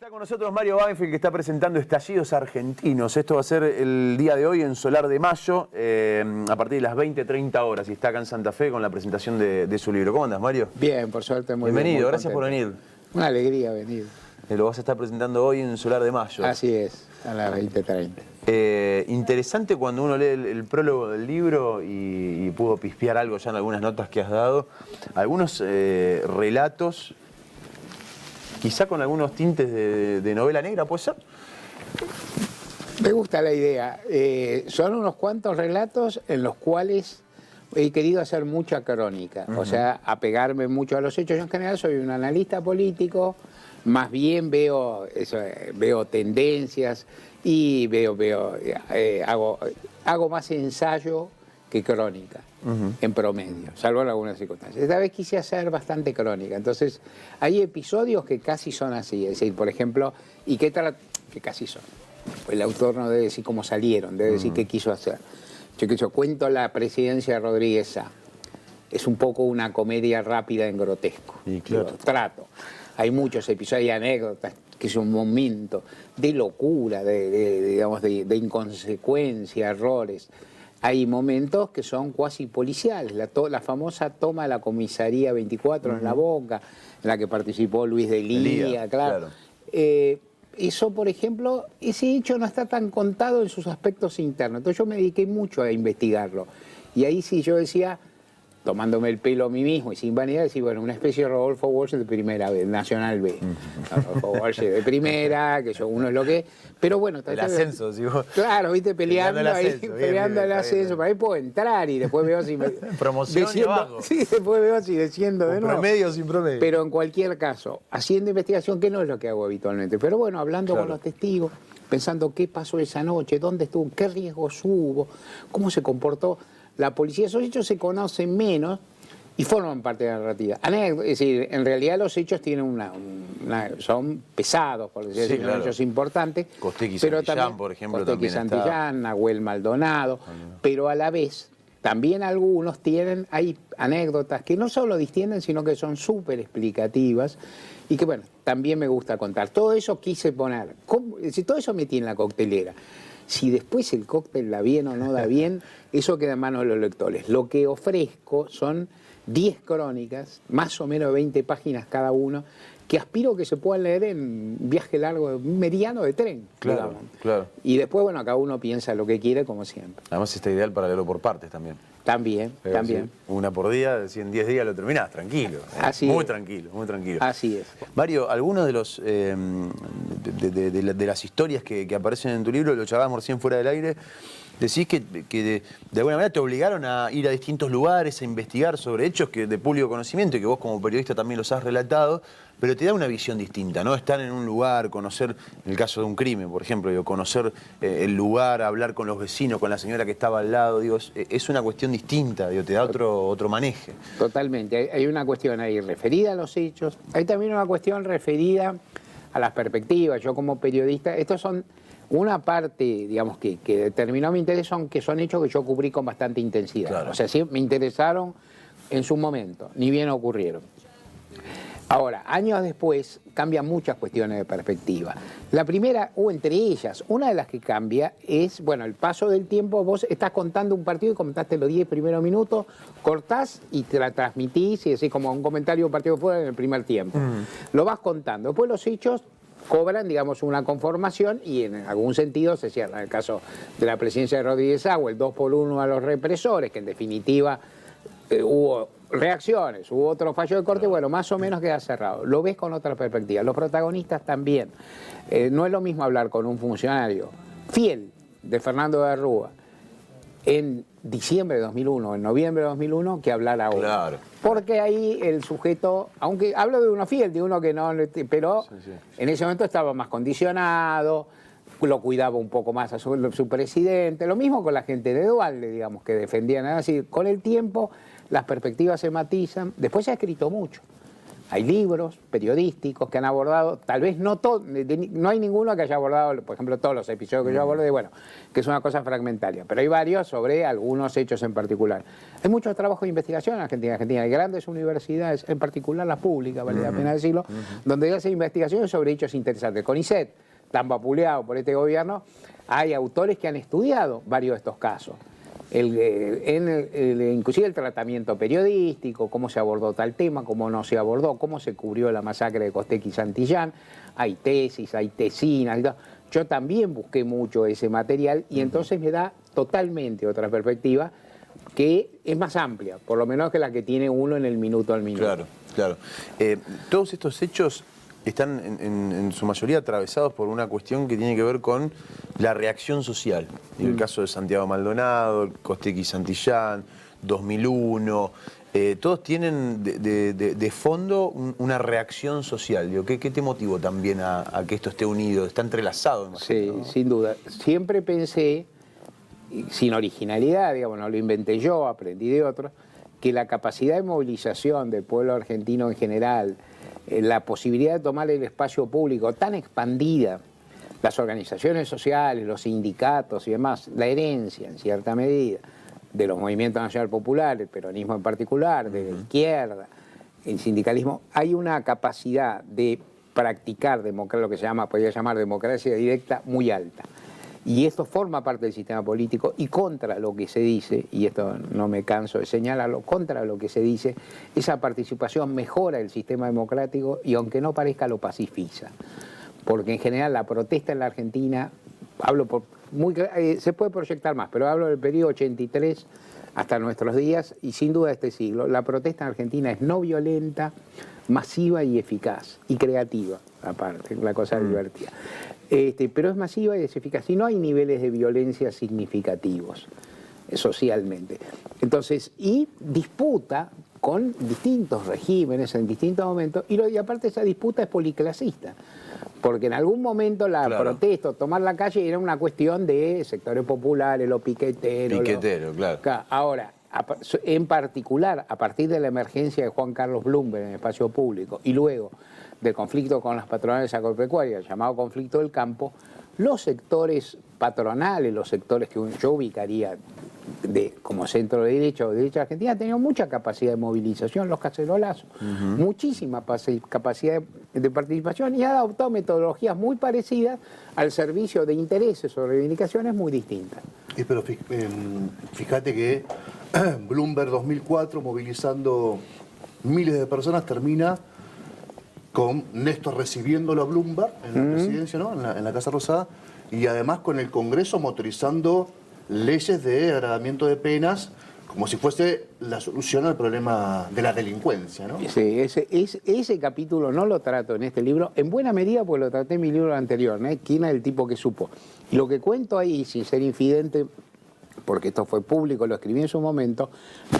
Está con nosotros Mario Banfield, que está presentando Estallidos Argentinos. Esto va a ser el día de hoy en Solar de Mayo, a partir de las 20:30 horas. Y está acá en Santa Fe con la presentación de su libro. ¿Cómo andas, Mario? Bien, por suerte, muy bien. Bienvenido, Muy gracias por venir. Una alegría venir. Lo vas a estar presentando hoy en Solar de Mayo. Así es, a las 20:30. Interesante cuando uno lee el prólogo del libro y pudo pispear algo ya en algunas notas que has dado. Algunos relatos, quizá con algunos tintes de novela negra, ¿puede ser? Me gusta la idea. Son unos cuantos relatos en los cuales he querido hacer mucha crónica, o sea, apegarme mucho a los hechos. Yo en general soy un analista político, más bien veo tendencias y hago más ensayo que crónica, en promedio, salvo en algunas circunstancias. Esta vez quise hacer bastante crónica, entonces hay episodios que casi son así, es decir, por ejemplo, que casi son. El autor no debe decir cómo salieron, debe decir qué quiso hacer. Yo cuento la presidencia de Rodríguez Sá. Es un poco una comedia rápida en grotesco. Y claro. Trato. Hay muchos episodios, hay anécdotas, que es un momento de locura, de inconsecuencia, errores. Hay momentos que son cuasi policiales. La famosa toma de la comisaría 24 en La Boca, en la que participó Luis de Lía, claro. Eso, por ejemplo, ese hecho no está tan contado en sus aspectos internos. Entonces yo me dediqué mucho a investigarlo. Y ahí sí yo decía, tomándome el pelo a mí mismo y sin vanidad, decir, bueno, una especie de Rodolfo Walsh de primera B, Nacional B. Rodolfo Walsh de primera, que yo uno es lo que... Pero bueno... El ascenso, digo. Claro, viste, peleando el ascenso. Por ahí puedo entrar y después veo si me... Promoción y abajo. Sí, después veo si desciendo de nuevo. Promedio sin promedio. Pero en cualquier caso, haciendo investigación, que no es lo que hago habitualmente, pero bueno, hablando con los testigos, pensando qué pasó esa noche, dónde estuvo, qué riesgos hubo, cómo se comportó la policía. Esos hechos se conocen menos y forman parte de la narrativa. Es decir, en realidad los hechos tienen son pesados, por decirlo así, son hechos importantes. Costequi Santillán, por ejemplo, Costequi Santillán, Nahuel Maldonado, pero a la vez también algunos hay anécdotas que no solo distienden, sino que son súper explicativas y que, bueno, también me gusta contar. Todo eso quise poner, todo eso metí en la coctelera. Si después el cóctel da bien o no da bien, eso queda en manos de los lectores. Lo que ofrezco son 10 crónicas, más o menos 20 páginas cada uno, que aspiro que se puedan leer en un viaje largo, mediano de tren. Claro, digamos. claro. Y después, bueno, cada uno piensa lo que quiere, como siempre. Además está ideal para leerlo por partes también. También. Sí, una por día, si en 10 días lo terminás, tranquilo. Así muy es. tranquilo, muy tranquilo. Así es. Mario, algunos de los de las historias que aparecen en tu libro, lo charlábamos recién fuera del aire, decís que de alguna manera te obligaron a ir a distintos lugares, a investigar sobre hechos de público conocimiento y que vos como periodista también los has relatado, pero te da una visión distinta, ¿no? Estar en un lugar, conocer, en el caso de un crimen, por ejemplo, conocer el lugar, hablar con los vecinos, con la señora que estaba al lado, es una cuestión distinta, te da otro maneje. Totalmente. Hay una cuestión ahí referida a los hechos, hay también una cuestión referida a las perspectivas. Yo como periodista, estos son una parte, digamos, que determinó mi interés, que son hechos que yo cubrí con bastante intensidad. Claro. O sea, sí me interesaron en su momento, ni bien ocurrieron. Ahora, años después, cambian muchas cuestiones de perspectiva. La primera, o entre ellas, una de las que cambia es, bueno, el paso del tiempo. Vos estás contando un partido y comentaste los 10 primeros minutos, cortás y te la transmitís y decís como un comentario de un partido fuera en el primer tiempo. Lo vas contando. Después los hechos cobran, digamos, una conformación y en algún sentido se cierra. En el caso de la presidencia de Rodríguez Sá, el 2-1 a los represores, que en definitiva hubo reacciones, hubo otro fallo de corte, bueno, más o menos queda cerrado. Lo ves con otra perspectiva. Los protagonistas también. No es lo mismo hablar con un funcionario fiel de Fernando de Rúa en diciembre de 2001, en noviembre de 2001, que hablar ahora. Claro. Porque ahí el sujeto, aunque hablo de uno fiel, de uno que no, pero en ese momento estaba más condicionado, lo cuidaba un poco más a su presidente. Lo mismo con la gente de Duhalde, digamos, que defendían. Así, con el tiempo las perspectivas se matizan. Después se ha escrito mucho. Hay libros periodísticos que han abordado, tal vez no todo, no hay ninguno que haya abordado, por ejemplo, todos los episodios que yo abordé, bueno, que es una cosa fragmentaria, pero hay varios sobre algunos hechos en particular. Hay muchos trabajos de investigación en Argentina, hay grandes universidades, en particular las públicas, vale la pena decirlo, donde hacen investigaciones sobre hechos interesantes. CONICET, tan vapuleado por este gobierno, hay autores que han estudiado varios de estos casos. Inclusive el tratamiento periodístico, cómo se abordó tal tema, cómo no se abordó, cómo se cubrió la masacre de Costec y Santillán. Hay tesis, hay tesinas y todo. Yo también busqué mucho ese material y entonces me da totalmente otra perspectiva que es más amplia, por lo menos que la que tiene uno en el minuto al minuto. Claro, claro. Todos estos hechos están en su mayoría atravesados por una cuestión que tiene que ver con la reacción social. En el caso de Santiago Maldonado, Costec y Santillán, 2001, todos tienen de fondo una reacción social. Digo, ¿qué te motivó también a que esto esté unido? Está entrelazado, imagino, Sí, ¿no? sin duda. Siempre pensé, sin originalidad, digamos, no lo inventé yo, aprendí de otros, que la capacidad de movilización del pueblo argentino en general, la posibilidad de tomar el espacio público tan expandida, las organizaciones sociales, los sindicatos y demás, la herencia en cierta medida de los movimientos nacional populares, el peronismo en particular, de la izquierda, el sindicalismo, hay una capacidad de practicar lo que se llama, podría llamar democracia directa muy alta. Y esto forma parte del sistema político y contra lo que se dice, y esto no me canso de señalarlo, contra lo que se dice, esa participación mejora el sistema democrático y aunque no parezca lo pacifiza. Porque en general la protesta en la Argentina, hablo por se puede proyectar más, pero hablo del periodo 83 hasta nuestros días y sin duda este siglo, la protesta en Argentina es no violenta, masiva y eficaz, y creativa, aparte, la cosa divertida. Pero es masiva y es eficaz, y no hay niveles de violencia significativos socialmente. Entonces, y disputa con distintos regímenes en distintos momentos, y aparte esa disputa es policlasista, porque en algún momento la protesta, tomar la calle era una cuestión de sectores populares, los piqueteros. Claro. Ahora, en particular, a partir de la emergencia de Juan Carlos Bloomberg en el espacio público y luego del conflicto con las patronales agropecuarias, el llamado conflicto del campo, los sectores patronales, los sectores que yo ubicaría como centro de derecha o de derecha argentina, han tenido mucha capacidad de movilización, los cacerolazos, muchísima capacidad de participación y ha adoptado metodologías muy parecidas al servicio de intereses o reivindicaciones muy distintas. Pero fíjate que Bloomberg 2004, movilizando miles de personas, termina con Néstor recibiéndolo a Bloomberg en la presidencia, ¿no? en la Casa Rosada, y además con el Congreso motorizando leyes de agravamiento de penas como si fuese la solución al problema de la delincuencia, ¿no? Sí, ese capítulo no lo trato en este libro, en buena medida porque lo traté en mi libro anterior, ¿no? ¿Quién es el tipo que supo? Y lo que cuento ahí, sin ser infidente, porque esto fue público, lo escribí en su momento,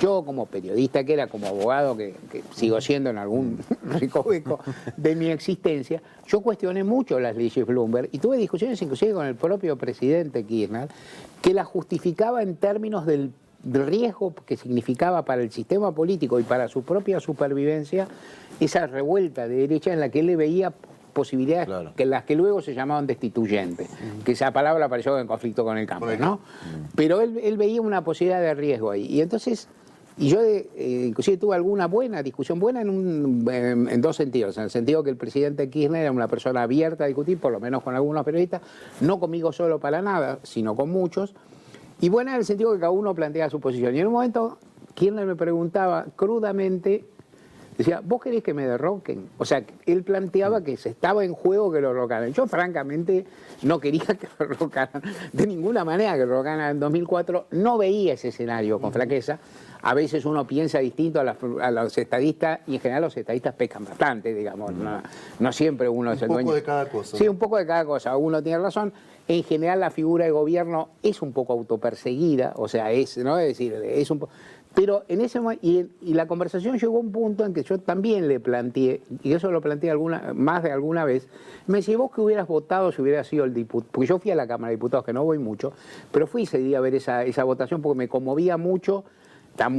yo como periodista que era, como abogado que sigo siendo en algún recoveco de mi existencia, yo cuestioné mucho las leyes Bloomberg y tuve discusiones inclusive con el propio presidente Kirchner, que las justificaba en términos del riesgo que significaba para el sistema político y para su propia supervivencia esa revuelta de derecha en la que él le veía posibilidades, que las que luego se llamaban destituyentes, que esa palabra apareció en conflicto con el campo, ¿no? Pero él veía una posibilidad de riesgo ahí. Y entonces, yo inclusive tuve alguna discusión buena en dos sentidos. En el sentido que el presidente Kirchner era una persona abierta a discutir, por lo menos con algunos periodistas, no conmigo solo para nada, sino con muchos. Y buena en el sentido que cada uno plantea su posición. Y en un momento, Kirchner me preguntaba crudamente, decía, ¿vos querés que me derroquen? O sea, él planteaba que se estaba en juego que lo derrocaran. Yo, francamente, no quería que lo derrocaran de ninguna manera, que lo derrocaran en 2004. No veía ese escenario con franqueza. A veces uno piensa distinto a los estadistas, y en general los estadistas pecan bastante, digamos. No siempre uno es el dueño. Un poco de cada cosa. Sí, un poco de cada cosa. Uno tiene razón. En general, la figura de gobierno es un poco autoperseguida, o sea, ¿no? Es decir, es un poco... Pero en ese momento, y la conversación llegó a un punto en que yo también le planteé, y eso lo planteé más de alguna vez, me decía, vos que hubieras votado si hubiera sido el diputado, porque yo fui a la Cámara de Diputados, que no voy mucho, pero fui ese día a ver esa votación porque me conmovía mucho,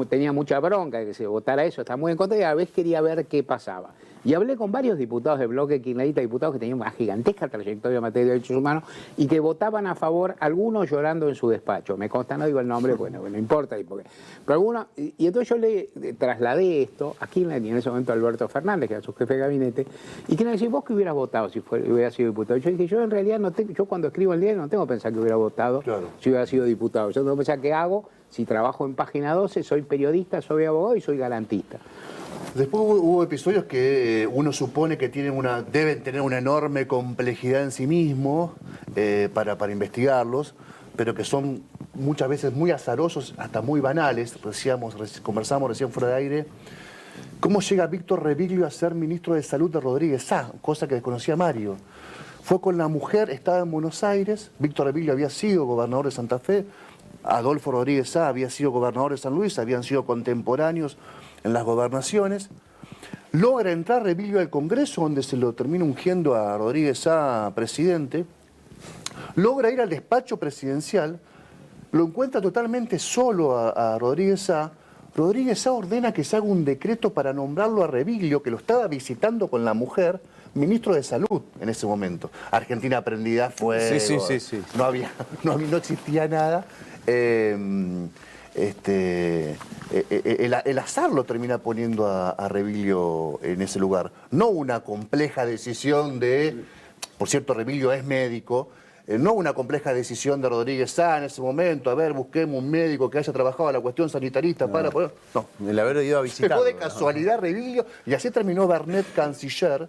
tenía mucha bronca de que se votara eso, estaba muy en contra y a la vez quería ver qué pasaba. Y hablé con varios diputados del bloque kirchnerista, diputados que tenían una gigantesca trayectoria en materia de derechos humanos y que votaban a favor, algunos llorando en su despacho. Me consta, no digo el nombre, bueno, no importa. Pero algunos, y entonces yo le trasladé esto a Kirchner y en ese momento a Alberto Fernández, que era su jefe de gabinete, y Kirchner decía, ¿vos qué hubieras votado si hubiera sido diputado? Yo dije, yo en realidad no tengo, yo cuando escribo el diario no tengo que pensar que hubiera votado si hubiera sido diputado. Yo tengo que pensar qué hago si trabajo en Página 12, soy periodista, soy abogado y soy garantista. Después hubo episodios que uno supone que deben tener una enorme complejidad en sí mismos para investigarlos, pero que son muchas veces muy azarosos, hasta muy banales. Conversamos recién fuera de aire. ¿Cómo llega Víctor Reviglio a ser ministro de Salud de Rodríguez Sá? Cosa que desconocía Mario. Fue con la mujer, estaba en Buenos Aires. Víctor Reviglio había sido gobernador de Santa Fe. Adolfo Rodríguez Sá había sido gobernador de San Luis, habían sido contemporáneos en las gobernaciones. Logra entrar Reviglio al Congreso, donde se lo termina ungiendo a Rodríguez Sá presidente. Logra ir al despacho presidencial, lo encuentra totalmente solo a Rodríguez Sá. Rodríguez Sá ordena que se haga un decreto para nombrarlo a Reviglio, que lo estaba visitando con la mujer, ministro de Salud en ese momento. Argentina prendida fuego, Sí. no existía nada. El azar lo termina poniendo a Reviglio en ese lugar. No una compleja decisión por cierto, Reviglio es médico, no una compleja decisión de Rodríguez Sá en ese momento, a ver, busquemos un médico que haya trabajado la cuestión sanitarista para poder... No, El haber ido a visitar. llegó de casualidad Reviglio y así terminó Bernet canciller.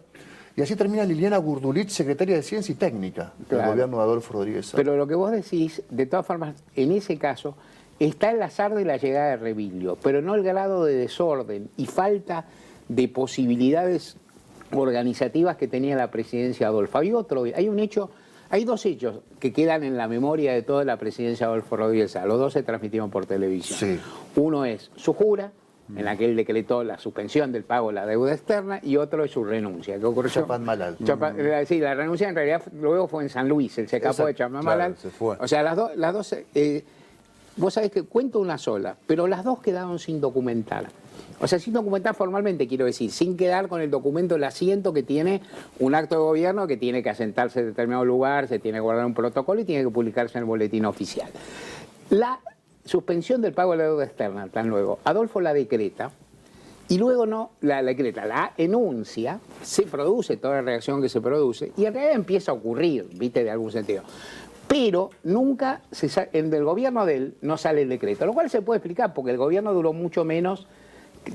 Y así termina Liliana Gurdulich, secretaria de Ciencia y Técnica del gobierno de Adolfo Rodríguez Sá. Pero lo que vos decís, de todas formas, en ese caso, está el azar de la llegada de Reviglio, pero no el grado de desorden y falta de posibilidades organizativas que tenía la presidencia de Adolfo. Hay dos hechos que quedan en la memoria de toda la presidencia de Adolfo Rodríguez Sá. Los dos se transmitieron por televisión. Sí. Uno es su jura, en la que él decretó la suspensión del pago de la deuda externa, y otro es su renuncia. ¿Qué ocurrió? Chapadmalal. Sí, la renuncia en realidad luego fue en San Luis, él se escapó de Chapadmalal. Claro, se fue. O sea, las dos vos sabés que cuento una sola, pero las dos quedaron sin documentar. O sea, sin documentar formalmente, quiero decir, sin quedar con el documento, el asiento que tiene un acto de gobierno que tiene que asentarse en determinado lugar, se tiene que guardar un protocolo y tiene que publicarse en el boletín oficial. La suspensión del pago de la deuda externa, tan luego, Adolfo la decreta, y luego no la decreta, la enuncia, se produce toda la reacción que se produce, y en realidad empieza a ocurrir, ¿viste? De algún sentido. Pero nunca, del gobierno de él, no sale el decreto, lo cual se puede explicar, porque el gobierno duró mucho menos,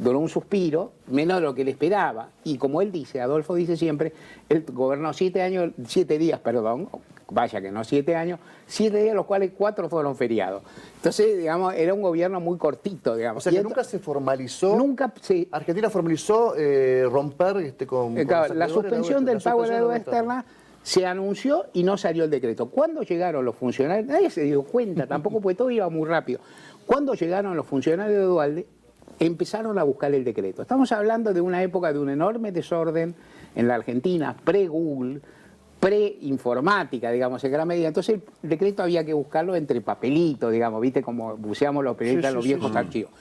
duró un suspiro, menos de lo que él esperaba. Y como él dice, Adolfo dice siempre, él gobernó 7 días, vaya que no 7 años, 7 días, los cuales 4 fueron feriados. Entonces, digamos, era un gobierno muy cortito, digamos. O sea, que nunca se formalizó. Nunca se... Argentina formalizó romper con claro, la suspensión del pago de la deuda externa se anunció y no salió el decreto. ¿Cuándo llegaron los funcionarios? Nadie se dio cuenta tampoco, porque todo iba muy rápido. Cuando llegaron los funcionarios de Duhalde, empezaron a buscar el decreto. Estamos hablando de una época de un enorme desorden en la Argentina, pre-Google, pre-informática, digamos, en gran medida. Entonces el decreto había que buscarlo entre papelitos, digamos, ¿viste? Como buceamos los periodistas en los viejos archivos.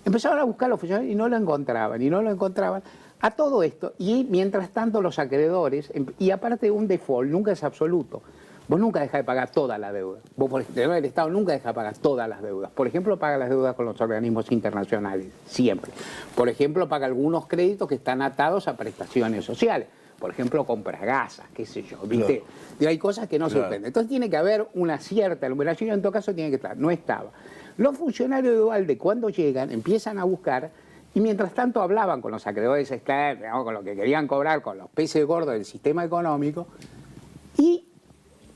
Empezaron a buscar los funcionarios y no lo encontraban, a todo esto. Y mientras tanto los acreedores, y aparte un default, nunca es absoluto. Vos nunca dejás de pagar toda la deuda. Vos, por ejemplo, el Estado nunca deja de pagar todas las deudas. Por ejemplo, paga las deudas con los organismos internacionales, siempre. Por ejemplo, paga algunos créditos que están atados a prestaciones sociales. Por ejemplo, compra gasas, qué sé yo, ¿viste? Claro. Y hay cosas que no se suspenden. Entonces tiene que haber una cierta numeración, en todo caso tiene que estar. No estaba. Los funcionarios de Duhalde, cuando llegan, empiezan a buscar, y mientras tanto hablaban con los acreedores externos, con lo que querían cobrar, con los peces gordos del sistema económico, y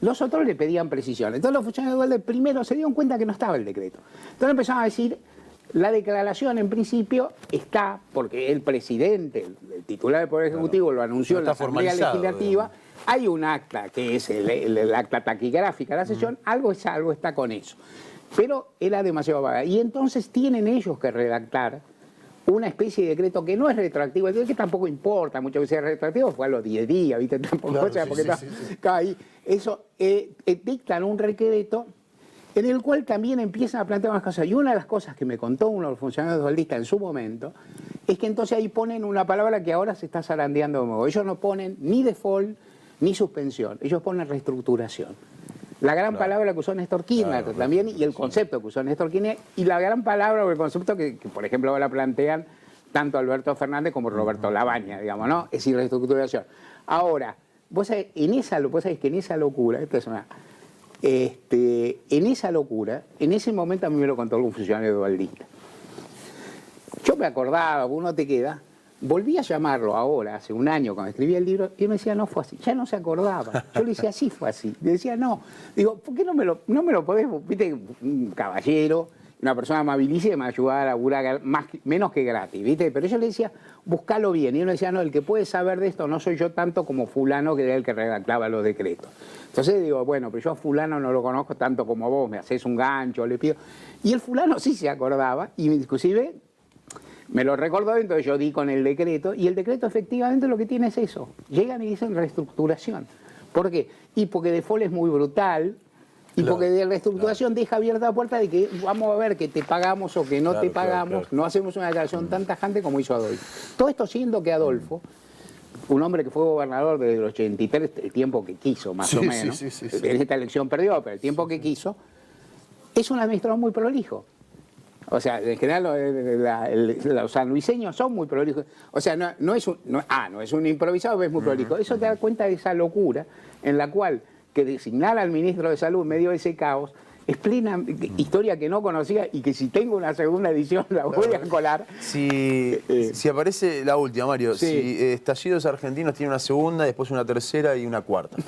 los otros le pedían precisión. Entonces los funcionarios de Duhalde primero se dieron cuenta que no estaba el decreto. Entonces empezaron a decir, la declaración en principio está, porque el presidente, el titular del Poder Ejecutivo, lo anunció en la Asamblea Legislativa, hay un acta que es el acta taquigráfica de la sesión, algo está con eso. Pero era demasiado vaga. Y entonces tienen ellos que redactar una especie de decreto que no es retroactivo, que tampoco importa muchas veces es retroactivo, fue a los 10 días, ¿viste? Tampoco, claro, o sea, porque ahí, eso, dictan un decreto en el cual también empiezan a plantear unas cosas. Y una de las cosas que me contó uno de los funcionarios dualdistas en su momento es que entonces ahí ponen una palabra que ahora se está zarandeando de nuevo. Ellos no ponen ni default ni suspensión, ellos ponen reestructuración. La gran palabra que usó Néstor Kirchner también, y el concepto que usó Néstor Kirchner, y la gran palabra o el concepto que, por ejemplo, ahora plantean tanto Alberto Fernández como Roberto Labaña, digamos, ¿no? Es decir, reestructuración. Ahora, vos sabés que en esa locura, esto es una... en esa locura, en ese momento a mí me lo contó algún funcionario dualdista. Yo me acordaba, uno te queda, volví a llamarlo ahora, hace un año, cuando escribí el libro, y él me decía, no fue así, ya no se acordaba. Yo le decía, sí fue así. Le decía, no. Digo, ¿por qué no me lo podés? Viste, un caballero, una persona amabilísima, me ayudaba a laburar menos que gratis, ¿viste? Pero yo le decía, buscalo bien. Y él me decía, no, el que puede saber de esto no soy yo tanto como fulano, que era el que redactaba los decretos. Entonces digo, bueno, pero yo a fulano no lo conozco tanto como vos, me haces un gancho, le pido. Y el fulano sí se acordaba, y inclusive me lo recordó, entonces yo di con el decreto, y el decreto efectivamente lo que tiene es eso. Llegan y dicen reestructuración. ¿Por qué? Y porque default es muy brutal, y porque de reestructuración deja abierta la puerta de que vamos a ver que te pagamos o que no te pagamos, no hacemos una declaración tan tajante como hizo Adolfo. Todo esto siendo que Adolfo, un hombre que fue gobernador desde el 83, el tiempo que quiso, más o menos, en esta elección perdió, pero el tiempo que quiso, es un administrador muy prolijo. O sea, en general los sanluiseños son muy prolijos. O sea, no es un improvisado, pero es muy prolijo. Eso te da cuenta de esa locura en la cual que designar al ministro de Salud en medio de ese caos es plena historia que no conocía y que si tengo una segunda edición la voy a colar. Si aparece la última, Mario, si Estallidos Argentinos tiene una segunda, después una tercera y una cuarta.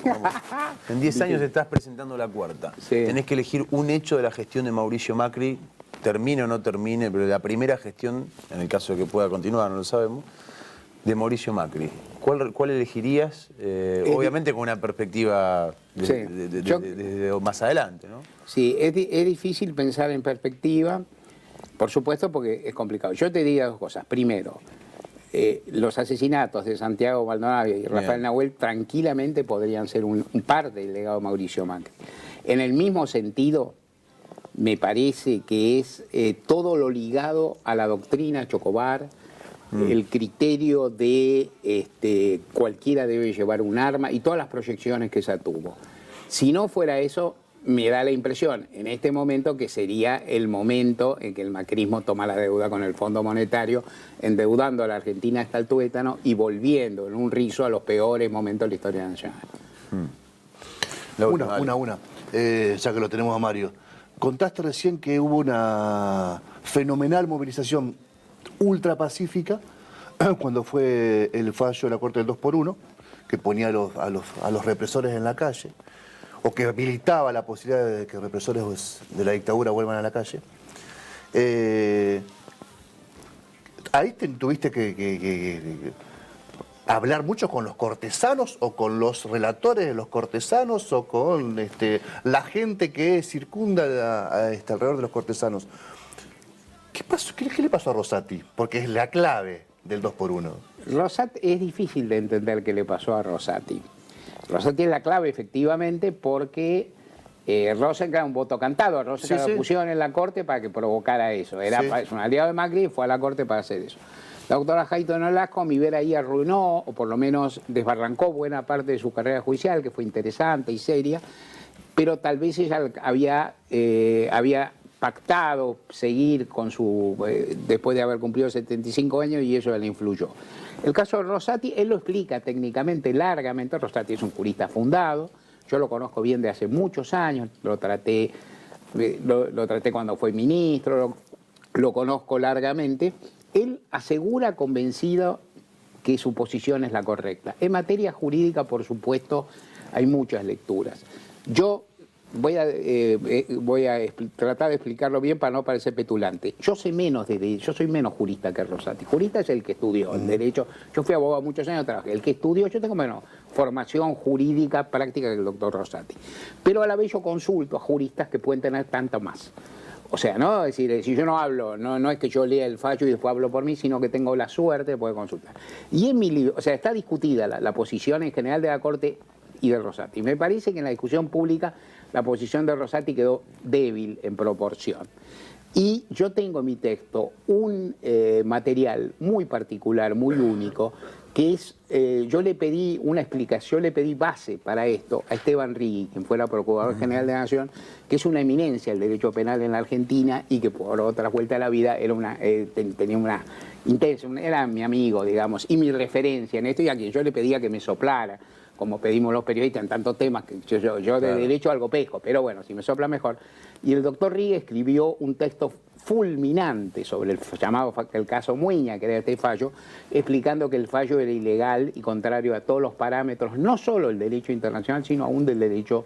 En 10 años estás presentando la cuarta. Tenés que elegir un hecho de la gestión de Mauricio Macri, termine o no termine, pero la primera gestión, en el caso de que pueda continuar, no lo sabemos, de Mauricio Macri. ¿Cuál elegirías? Obviamente con una perspectiva de más adelante, ¿no? Sí, es difícil pensar en perspectiva, por supuesto, porque es complicado. Yo te diría dos cosas. Primero, los asesinatos de Santiago Maldonado y Rafael Nahuel tranquilamente podrían ser un parte del legado de Mauricio Macri. En el mismo sentido, me parece que es todo lo ligado a la doctrina Chocobar, el criterio de cualquiera debe llevar un arma y todas las proyecciones que esa tuvo. Si no fuera eso, me da la impresión en este momento que sería el momento en que el macrismo toma la deuda con el Fondo Monetario, endeudando a la Argentina hasta el tuétano y volviendo en un rizo a los peores momentos de la historia nacional. Ya que lo tenemos a Mario. Contaste recién que hubo una fenomenal movilización ultra pacífica cuando fue el fallo de la Corte del 2x1, que ponía a los represores en la calle, o que habilitaba la posibilidad de que represores de la dictadura vuelvan a la calle. Ahí tuviste que hablar mucho con los cortesanos o con los relatores de los cortesanos o con la gente que circunda alrededor de los cortesanos. ¿Qué pasó? ¿Qué le pasó a Rosati? Porque es la clave del 2x1. Rosati, es difícil de entender qué le pasó a Rosati. Rosati es la clave, efectivamente, porque Rosenkrantz era un voto cantado. Rosenkrantz lo pusieron en la corte para que provocara eso. Es un aliado de Macri y fue a la corte para hacer eso. La doctora Jaito Nolasco, a mi ver, ahí arruinó, o por lo menos desbarrancó buena parte de su carrera judicial, que fue interesante y seria, pero tal vez ella había pactado seguir con después de haber cumplido 75 años y eso le influyó. El caso de Rosati, él lo explica técnicamente, largamente. Rosati es un jurista fundado, yo lo conozco bien de hace muchos años, lo traté cuando fue ministro, lo conozco largamente. Él asegura convencido que su posición es la correcta. En materia jurídica, por supuesto, hay muchas lecturas. Yo voy a tratar de explicarlo bien para no parecer petulante. Yo soy menos jurista que Rosati. Jurista es el que estudió el derecho. Yo fui abogado muchos años, trabajé. El que estudió, yo tengo menos formación jurídica práctica que el doctor Rosati. Pero a la vez yo consulto a juristas que pueden tener tanto más. O sea, ¿no? Es decir, si yo no hablo, no es que yo lea el fallo y después hablo por mí, sino que tengo la suerte de poder consultar. Y en mi libro, o sea, está discutida la posición en general de la Corte y de Rosati. Me parece que en la discusión pública la posición de Rosati quedó débil en proporción. Y yo tengo en mi texto un material muy particular, muy único, que es, yo le pedí una explicación, le pedí base para esto a Esteban Rigui, quien fuera Procurador General de la Nación, que es una eminencia del derecho penal en la Argentina y que por otra vuelta de la vida era tenía una intensa, era mi amigo, digamos, y mi referencia en esto, y a quien yo le pedía que me soplara, como pedimos los periodistas en tantos temas, que yo de derecho algo pesco, pero bueno, si me sopla mejor. Y el doctor Rigui escribió un texto fulminante sobre el caso Muiña, que era este fallo, explicando que el fallo era ilegal y contrario a todos los parámetros, no solo del derecho internacional, sino aún del derecho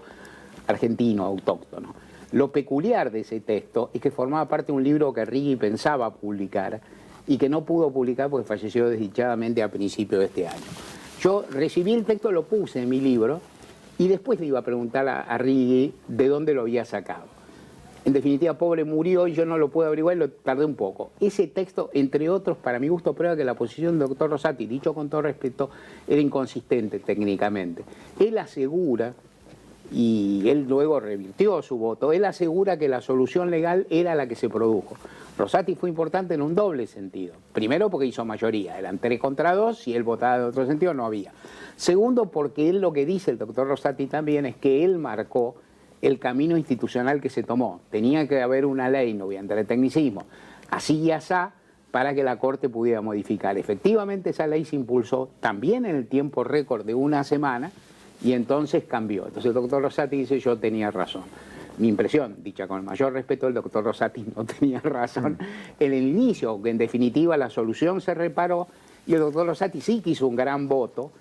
argentino, autóctono. Lo peculiar de ese texto es que formaba parte de un libro que Rigui pensaba publicar y que no pudo publicar porque falleció desdichadamente a principios de este año. Yo recibí el texto, lo puse en mi libro y después le iba a preguntar a Rigui de dónde lo había sacado. En definitiva, pobre murió y yo no lo puedo averiguar y lo tardé un poco. Ese texto, entre otros, para mi gusto, prueba que la posición del doctor Rosati, dicho con todo respeto, era inconsistente técnicamente. Él asegura, y él luego revirtió su voto, él asegura que la solución legal era la que se produjo. Rosati fue importante en un doble sentido. Primero, porque hizo mayoría, eran 3 contra 2, si él votaba de otro sentido no había. Segundo, porque él lo que dice el doctor Rosati también es que él marcó el camino institucional que se tomó. Tenía que haber una ley, no voy a entrar en tecnicismo, así y asá, para que la Corte pudiera modificar. Efectivamente esa ley se impulsó también en el tiempo récord de una semana y entonces cambió. Entonces el doctor Rosati dice, yo tenía razón. Mi impresión, dicha con el mayor respeto, el doctor Rosati no tenía razón en el inicio, que en definitiva la solución se reparó y el doctor Rosati sí que hizo un gran voto,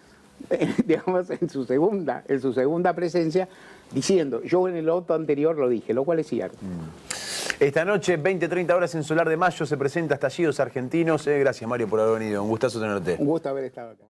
digamos, en su segunda presencia, diciendo, yo en el voto anterior lo dije, lo cual es cierto. Esta noche, 20-30 horas en Solar de Mayo, se presenta Estallidos Argentinos. Gracias, Mario, por haber venido. Un gustazo tenerte. Un gusto haber estado acá.